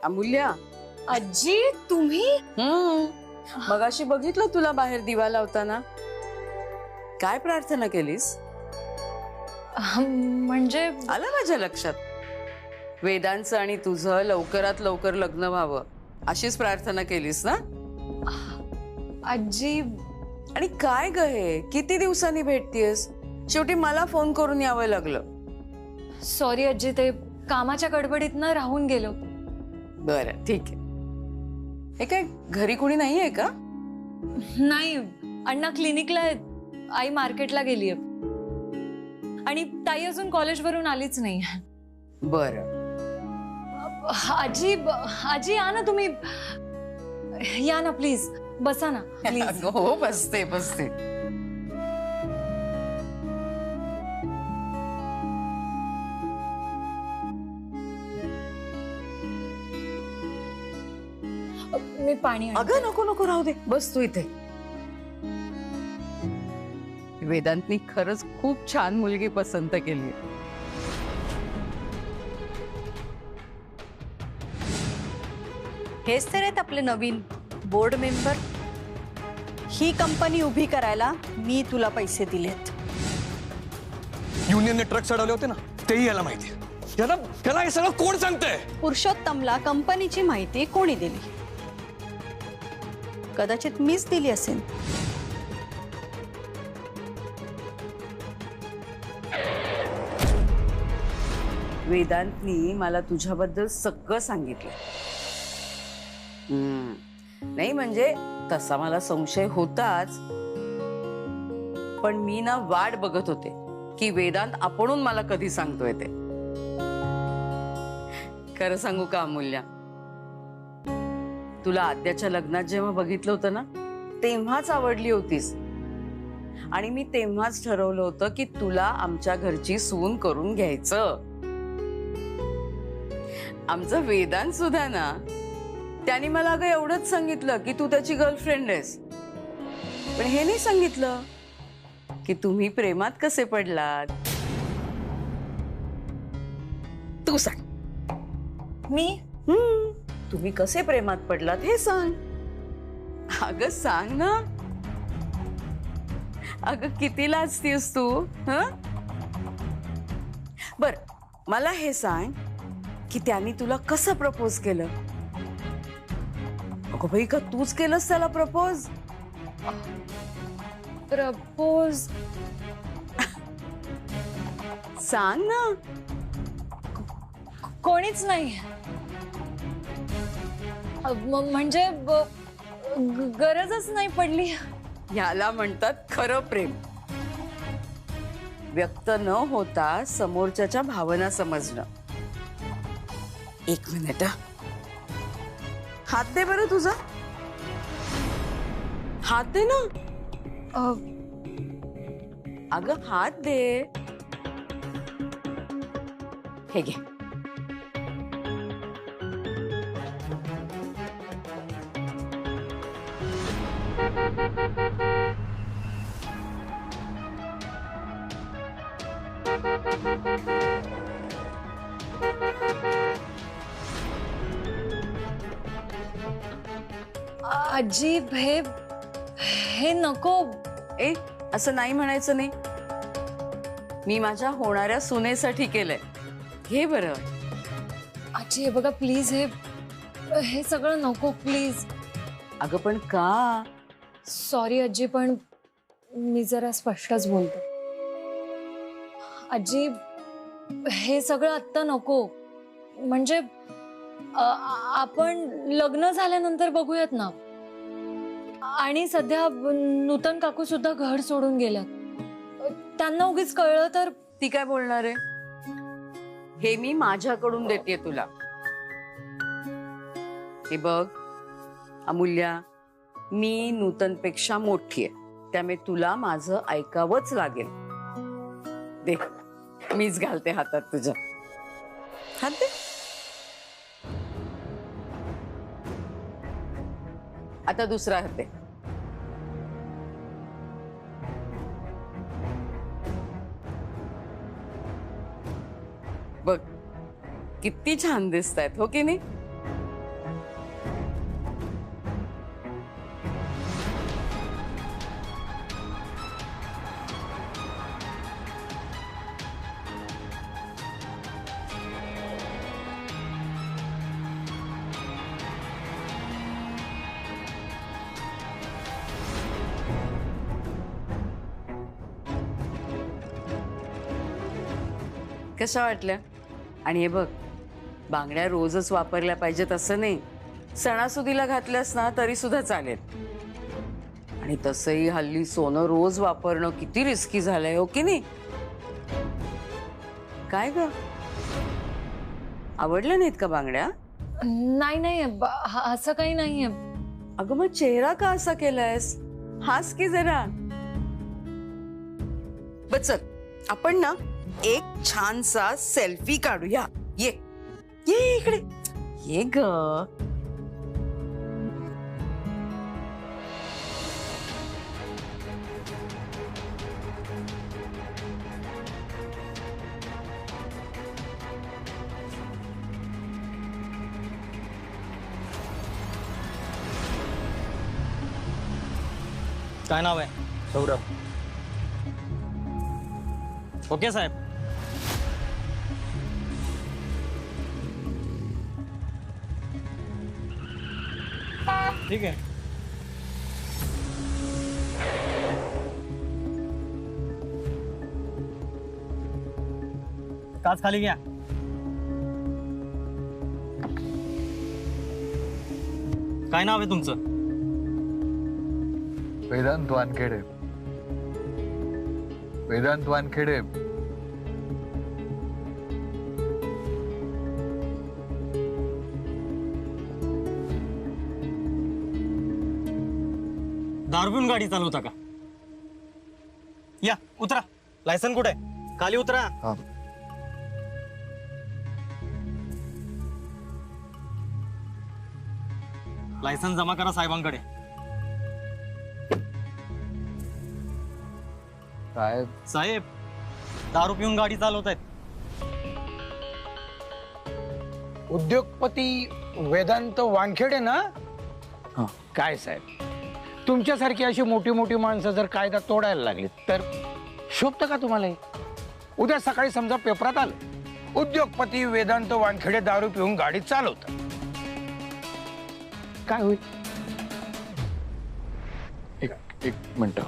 अमूल्या, आजी तुम्ही? मगाशी बघितलं तुला बाहेर दिवा लावताना. काय प्रार्थना केलीस? म्हणजे आलं माझ्या लक्षात. वेदांचं आणि तुझं लवकरात लवकर लग्न व्हावं अशीच प्रार्थना केलीस ना? आजी आणि काय ग हे, किती दिवसांनी भेटतीयस? शेवटी मला फोन करून यावं लागलं. सॉरी आजी, ते कामाच्या गडबडीतनं राहून गेलो. बरं ठीक आहे. हे काय घरी कोणी नाहीये का? नाही, अण्णा क्लिनिकला आहेत, आई मार्केटला गेलीय आणि ताई अजून कॉलेजवरून आलीच नाही. बरं. आजी आजी या ना तुम्ही, या ना प्लीज, बसा ना प्लीज. हो बसते बसते. मी पाणी आणते. अगं नको नको राहू दे, बस तू इथे. वेदांतनी खरंच खूप छान मुलगी पसंत केली. हेच तर आहेत आपले नवीन बोर्ड मेंबर. ही कंपनी उभी करायला मी तुला पैसे दिलेत. युनियनने ट्रक चढवले होते ना, तेही याला माहिती. याला हे सगळं कोण सांगतंय? पुरुषोत्तमला कंपनीची माहिती कोणी दिली? कदाचित मीच दिली असेल. वेदांतनी मला तुझ्याबद्दल सगळं सांगितलं. नाही म्हणजे तसा मला संशय होताच, पण मी ना वाट बघत होते की वेदांत आपणून मला कधी सांगतोय ते. खरं सांगू का अमूल्या, तुला आद्याच्या लग्नात जेव्हा बघितलं होतं ना, तेव्हाच आवडली होतीस. आणि मी तेव्हाच ठरवलं होतं की तुला आमच्या घरची सून करून घ्यायचं. आमचं वेदांत सुद्धा ना, त्याने मला अगं एवढंच सांगितलं की तू त्याची गर्लफ्रेंड आहेस, पण हे नाही सांगितलं की तुम्ही प्रेमात कसे पडलात. तू सांग. मी तुम्ही कसे प्रेमात पडलात हे सांग. अगं सांग ना. अगं किती लाजतीस तू. बर, मला हे सांग की त्यांनी तुला कसं प्रपोज केलं? अगं बाई, का तूच केलंस त्याला प्रपोज? प्रपोज सांग ना. कोणीच नाही. म्हणजे गरजच नाही पडली. याला म्हणतात खरं प्रेम. व्यक्त न होता समोरच्याच्या भावना समजणं. एक मिनिट, हात दे बरं तुझा. हात दे ना. अगं हात दे. हे घे. आजी हे नको. ए, असं नाही म्हणायचं नाही. मी माझ्या होणाऱ्या सुनेसाठी केलंय. घे बरं. आजी हे बघा प्लीज, हे सगळं नको प्लीज. अगं पण का? सॉरी आजी, पण मी जरा स्पष्टच बोलते. आजी हे सगळं आत्ता नको. म्हणजे आपण लग्न झाल्यानंतर बघूयात ना. आणि सध्या नूतन काकू सुद्धा घर सोडून गेल्यात. त्यांना उगीच कळलं तर? ती काय बोलणार आहे? हे मी माझ्याकडून देते तुला. हे बघ अमूल्या, मी नूतनपेक्षा मोठी आहे, त्यामुळे तुला माझं ऐकावंच लागेल. दे, मीच घालते हातात तुझ्या. हात दे. आता दुसरा हात दे. बघ किती छान दिसतायत, हो की नाही? कशा वाटल्या? आणि हे बघ, बांगड्या रोजच वापरल्या पाहिजेत असं नाही, सणासुदीला घातल्यास ना तरी सुद्धा चालेल. आणि तसंही हल्ली सोनं रोज वापरणं किती रिस्की झालंय, हो की नाही? काय ग, आवडल्या नाहीत का बांगड्या? नाही नाही असं काही नाहीये. अगं मग चेहरा का असा केलायस? हास की जरा. बर चल, आपण ना एक छानसा सेल्फी काढूया. ये ये इकडे ये ग. काय नाव आहे? सौरभ. ओके साहेब. ठीक आहे. काच खाली घ्या. काय नाव आहे तुमचं? वेदांत वानखेडे. वेदांत वानखेडे. दारू पिऊन गाडी चालवता का? या उतरा. लायसन कुठे आहे? खाली उतरा. हा. लायसन जमा करा साहेबांकडे. साहेब, साहेब, दारू पिऊन गाडी चालवत आहेत. उद्योगपती वेदांत वानखेडे ना? हा. काय साहेब, तुमच्यासारखी अशी मोठी मोठी माणसं जर कायदा तोडायला लागली तर शोभतं का तुम्हाला हे? उद्या सकाळी समजा पेपरात आलं, उद्योगपती वेदांत वानखेडे दारू पिऊन गाडी चालवतात, काय होईल? एक मिनिट.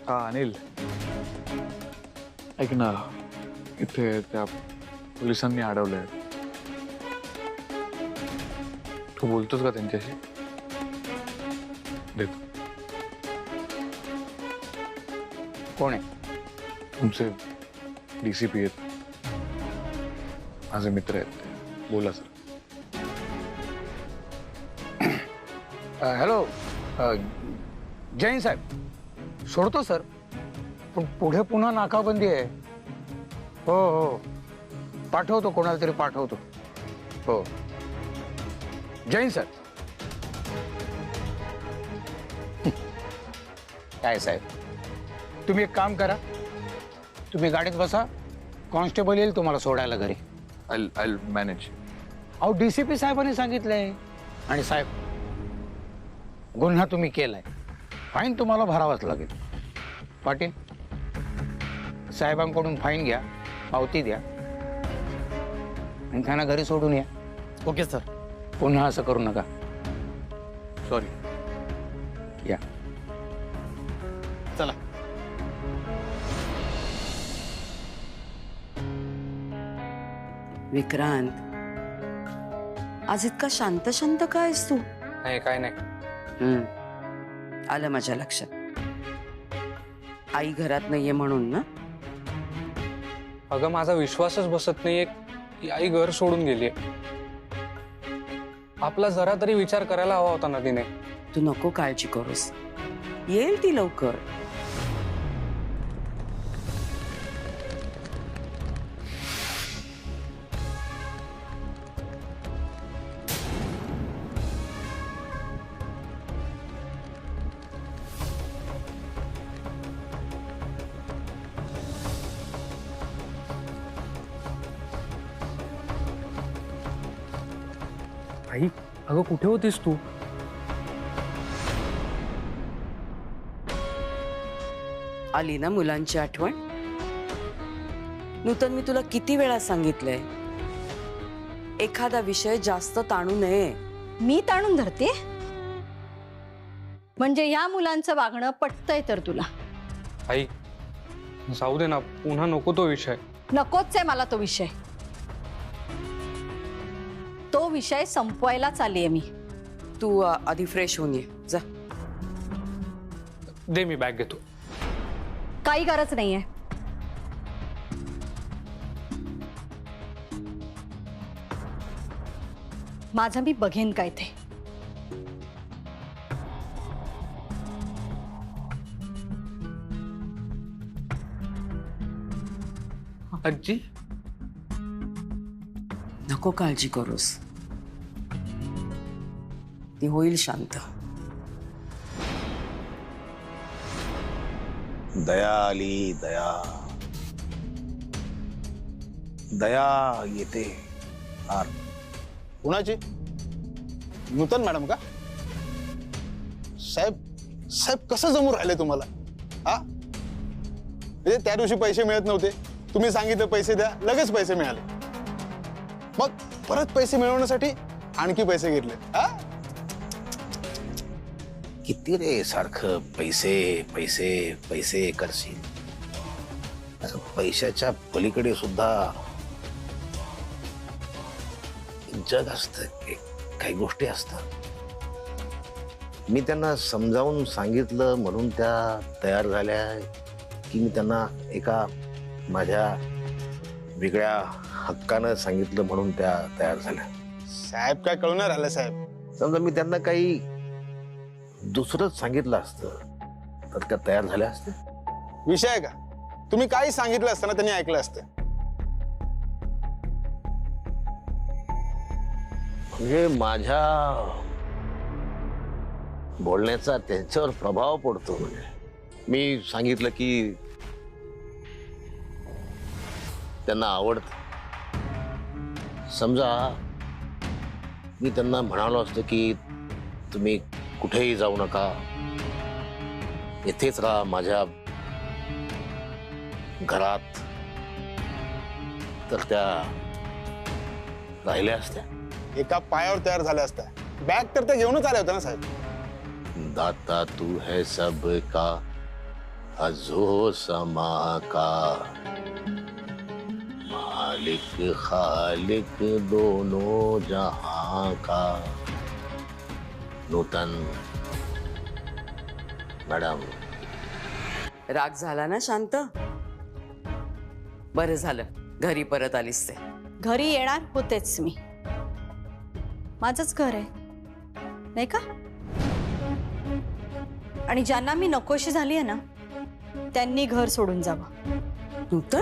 हा अनिल, ऐक ना, इथे त्या पोलिसांनी अडवलंय. तू बोलतोस का त्यांच्याशी? देतो. कोण आहे? तुमचे DCP आहेत, माझे मित्र आहेत ते. बोला सर. हॅलो, जैन साहेब, सोडतो सर, पण पुढे पुन्हा नाकाबंदी आहे. हो हो, पाठवतो, कोणाला तरी पाठवतो. हो, जैन सर. काय साहेब, तुम्ही एक काम करा, तुम्ही गाडीत बसा, कॉन्स्टेबल येईल तुम्हाला सोडायला घरी. I'll manage. अहो DCP साहेबांनी सांगितलंय. आणि साहेब, गुन्हा तुम्ही केलाय, फाईन तुम्हाला भरावाच लागेल. पाटील, साहेबांकडून फाईन घ्या, पावती द्या आणि त्यांना घरी सोडून या. Okay sir. पुन्हा असं करू नका. सॉरी. या. चला. विक्रांत, आज इतका शांत शांत काय आहेस तू? नाही, काय नाही. आलं माझ्या लक्षात. आई घरात नाहीये म्हणून ना? अगं, माझा विश्वासच बसत नाहीये की आई घर सोडून गेलीये. आपला जरा तरी विचार करायला हवा होता ना तिने. तू नको काळजी करूस, येईल ती लवकर. आई, अगं कुठे होतीस तू? आली ना मुलांची आठवण? नूतन, मी तुला किती वेळा सांगितलंय, एखादा विषय जास्त ताणू नये. मी ताणून धरते म्हणजे या मुलांचं वागणं पटतंय तर तुला? आई, जाऊ दे ना, पुन्हा नको तो विषय. नकोच आहे मला तो विषय. तो विषय संपवायलाच आलीये मी. तू आधी फ्रेश होऊन ये जा. दे, मी बॅग घेतो. काही गरज नाहीये. माझं मी बघेन काय ते. आजी, नको काळजी करूस, ती होईल शांत. दया आली, दया. दया येते. आर कुणाची? नूतन मॅडम का? साहेब साहेब कसं जमून राहिले तुम्हाला? हा, म्हणजे त्या दिवशी पैसे मिळत नव्हते, तुम्ही सांगितलं पैसे द्या, लगेच पैसे मिळाले. मग परत पैसे मिळवण्यासाठी आणखी पैसे घेतले. हा, किती रे सारखं पैसे पैसे पैसे करशील? पैशाच्या पलीकडे सुद्धा जग असतं, काही गोष्टी असतात. मी त्यांना समजावून सांगितलं म्हणून त्या तयार झाल्या की मी त्यांना एका माझ्या वेगळ्या हक्कानं सांगितलं म्हणून त्या तयार झाल्या? साहेब काय कळून राहिलं साहेब? समजा मी त्यांना काही दुसरंच सांगितलं असतं तर त्या तयार झाल्या असत्या? विषय आहे का? तुम्ही काही सांगितलं असतं ना त्यांनी ऐकलं असतं. म्हणजे माझ्या बोलण्याचा त्यांच्यावर प्रभाव पडतो. म्हणजे मी सांगितलं की त्यांना आवडतं. समजा मी त्यांना म्हणालो असतो की तुम्ही कुठेही जाऊ नका, इथेच राहा माझ्या घरात, तर त्या राहिल्या असत्या. एका पायावर तयार झाल्या असत्या. बॅग तर त्या घेऊनच आल्या होत्या ना साहेब. दाता तू है सब का, अजो समा का, मालिक खालिक दोनों जहां का. नूतन मॅडम, राग झाला ना शांत? बरं झालं घरी परत आलीस ते. घरी येणार होतेच मी. माझंच घर आहे नाही का? आणि ज्यांना मी नकोशी झाली आहे ना त्यांनी घर सोडून जावं. नूतन,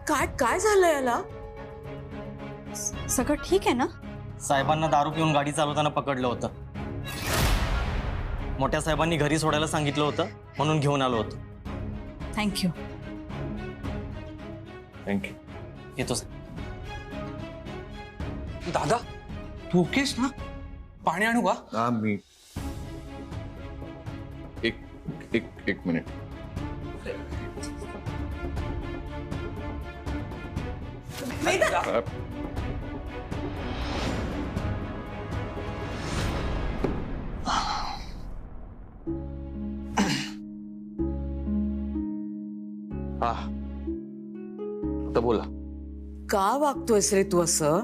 काय काय झालं याला? सगळं ठीक आहे ना? साहेबांना दारू पिऊन गाडी चालवताना पकडलं होतं. मोठ्या साहेबांनी घरी सोडायला सांगितलं होतं म्हणून घेऊन आलो होतो. थँक्यू. थँक्यू. येतो. दादा, तू ओकेस ना? पाणी आणू का? हा, मी एक मिनिट. हा, आता बोला. का वागतोयस रे तू असं?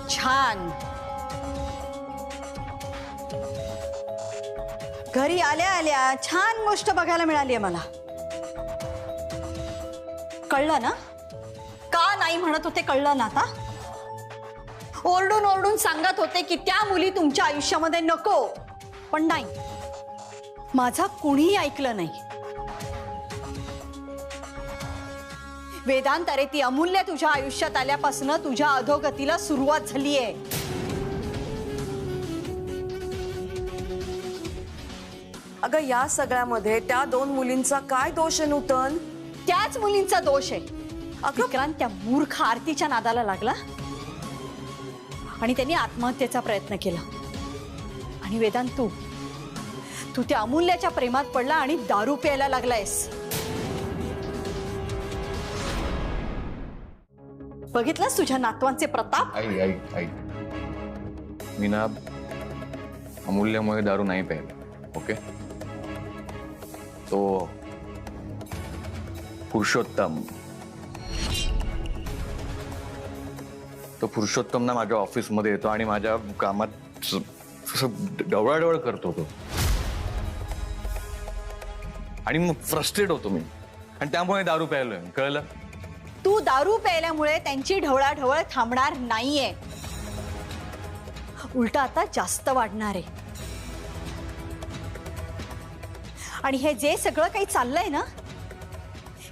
छान. घरी आल्या आल्या छान गोष्ट बघायला मिळाली आहे मला. कळलं ना? का नाही म्हणत होते कळलं ना आता? ओरडून ओरडून सांगत होते की त्या मुली तुमच्या आयुष्यामध्ये नको, पण नाही, माझा कुणीही ऐकलं नाही. वेदांत, अरे ती अमूल्य तुझ्या आयुष्यात आल्यापासून तुझ्या अधोगतीला सुरुवात झालीये. अगं या सगळ्यामध्ये त्या दोन मुलींचा काय दोष आहे नूतन? त्याच मुलींचा दोष आहे. विक्रांत त्या मूर्ख आरतीच्या नादाला लागला आणि त्यांनी आत्महत्येचा प्रयत्न केला. आणि वेदांत, तू त्या अमूल्याच्या प्रेमात पडला आणि दारू प्यायला लागलायस. बघितलंस तुझ्या नातवांचे प्रताप? आई आई आई मी ना अमूल्यमुळे दारू नाही प्यायला. ओके, तो पुरुषोत्तम ना माझ्या ऑफिसमध्ये येतो आणि माझ्या कामात डवळाडवळ करतो तो, आणि मग फ्रस्ट्रेट होतो मी, आणि त्यामुळे दारू प्यायलोय. कळलं? तू दारू प्यायल्यामुळे त्यांची ढवळाढवळ थांबणार नाहीये, उलट आता जास्त वाढणार आहे. आणि हे जे सगळं काही चाललंय ना,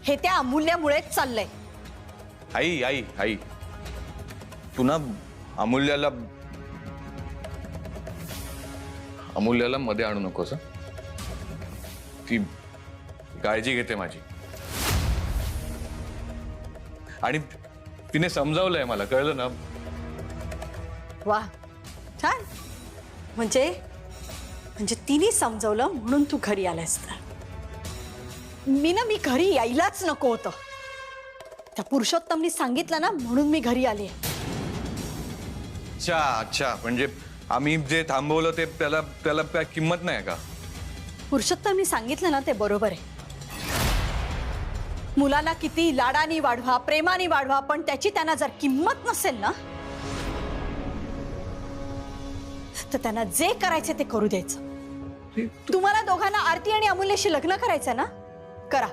हे त्या अमूल्यामुळेच चाललंय. आई आई आई तू ना अमूल्याला मध्ये आणू नकोस. ती काळजी घेते माझी, आणि तिने समजावलंय मला. कळलं ना? वा, छान. म्हणजे तिने समजवलं म्हणून तू घरी आलास. तर मी घरी यायलाच नको होतं. त्या पुरुषोत्तमनी सांगितलं ना म्हणून मी घरी आली. अच्छा अच्छा, म्हणजे आम्ही जे थांबवलं ते त्याला काय किंमत नाही का? पुरुषोत्तमनी सांगितलं ना ते बरोबर आहे. मुलांना किती लाडानी वाढवा, प्रेमाने वाढवा, पण त्याची त्यांना जर किंमत नसेल ना, तर त्यांना जे करायचे ते करू द्यायचं. तुम्हाला दोघांना आरती आणि अमूल्याशी लग्न करायचं ना, करा.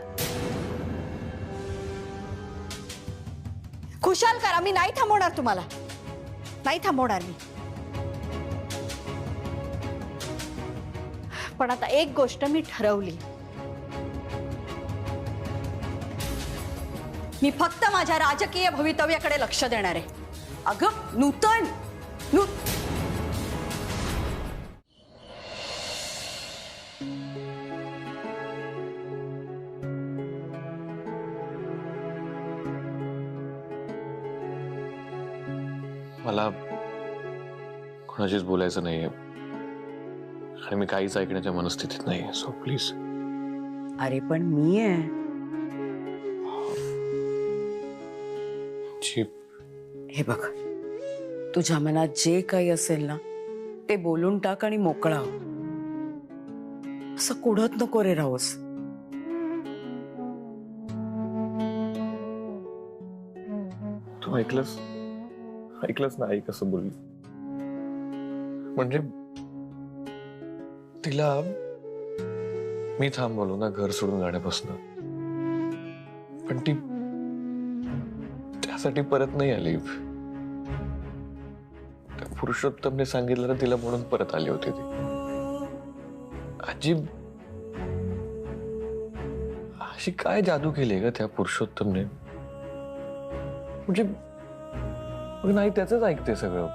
खुशाल करा. मी नाही थांबवणार तुम्हाला, नाही थांबवणार मी. पण आता एक गोष्ट मी ठरवली. मी फक्त माझ्या राजकीय भवितव्याकडे लक्ष देणार आहे. अगं नूतन, मला कोणाशीच बोलायचं नाहीये, आणि मी काहीच ऐकण्याच्या मनस्थितीत नाहीये. So please. अरे पण मी आहे. हे बघ, तुझ्या मनात जे काही असेल ना ते बोलून टाक आणि मोकळा हो. असं कुढत नको रे राहूस. तू ऐकलंस ना आई कसं बोलली? म्हणजे तिला मी थांबवलो ना घर सोडून जाण्यापासून, पण ती त्यासाठी परत नाही आली. पुरुषोत्तमने सांगितलं ना तिला म्हणून परत आली होती ती. अशी काय जादू केली का त्या पुरुषोत्तमने? म्हणजे नाही, त्याच ऐकते सगळं.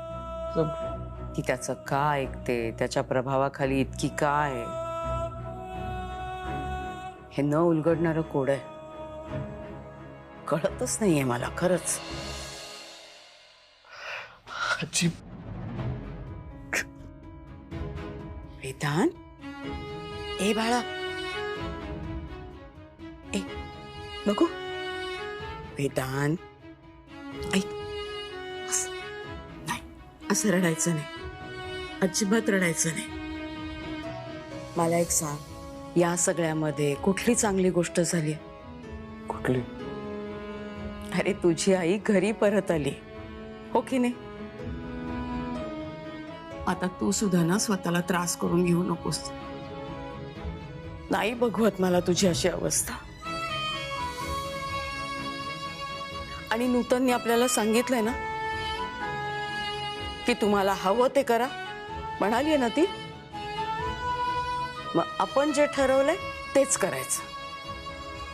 ती त्याचं का ऐकते? त्याच्या प्रभावाखाली इतकी काय? हे न उलगडणारं कोड आहे. कळतच नाहीये मला खरंच. वेदांत, ए बाळा, ए बघू. वेदांत, ऐक. नाही, असं रडायचं नाही, अजिबात रडायचं नाही. मला एक सांग, या सगळ्यामध्ये कुठली चांगली गोष्ट झाली? कुठली? अरे तुझी आई घरी परत आली, हो की नाही? आता तू सुद्धा ना स्वतःला त्रास करून घेऊ नकोस. नाही बघवत मला तुझी अशी अवस्था. आणि नूतनने आपल्याला सांगितलंय ना की तुम्हाला हवं ते करा, म्हणाली ना ती. मग आपण जे ठरवलंय तेच करायचं.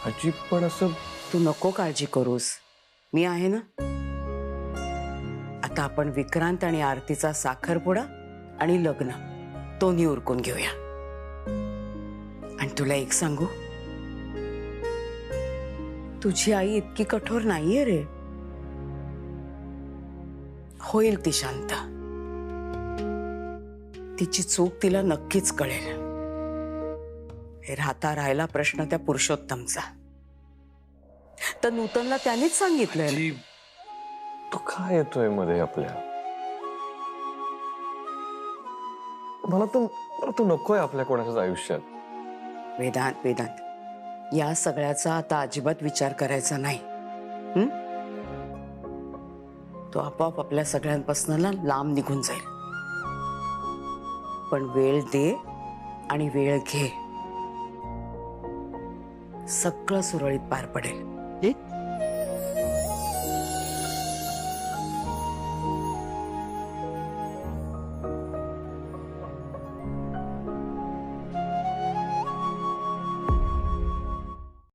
अजीब, पण असं तू नको काळजी करूस, मी आहे ना. आता आपण विक्रांत आणि आरतीचा साखरपुडा आणि लग्न दोन्ही उरकून घेऊया. आणि तुला एक सांगू, तुझी आई इतकी कठोर नाहीये रे. होईल ती शांत. तिची चूक तिला नक्कीच कळेल. हे राहिला प्रश्न त्या पुरुषोत्तमचा. तर नूतनला त्यानेच सांगितलंय. तू काय येतोय मध्ये आपल्या? मला तर नकोय आपल्या कोणाच्याच आयुष्यात. वेदांत वेदांत, या सगळ्याचा आता अजिबात विचार करायचा नाही. तो आपोआप आपल्या सगळ्यांपासून लांब निघून जाईल. पण वेळ दे आणि वेळ घे, सगळं सुरळीत पार पडेल.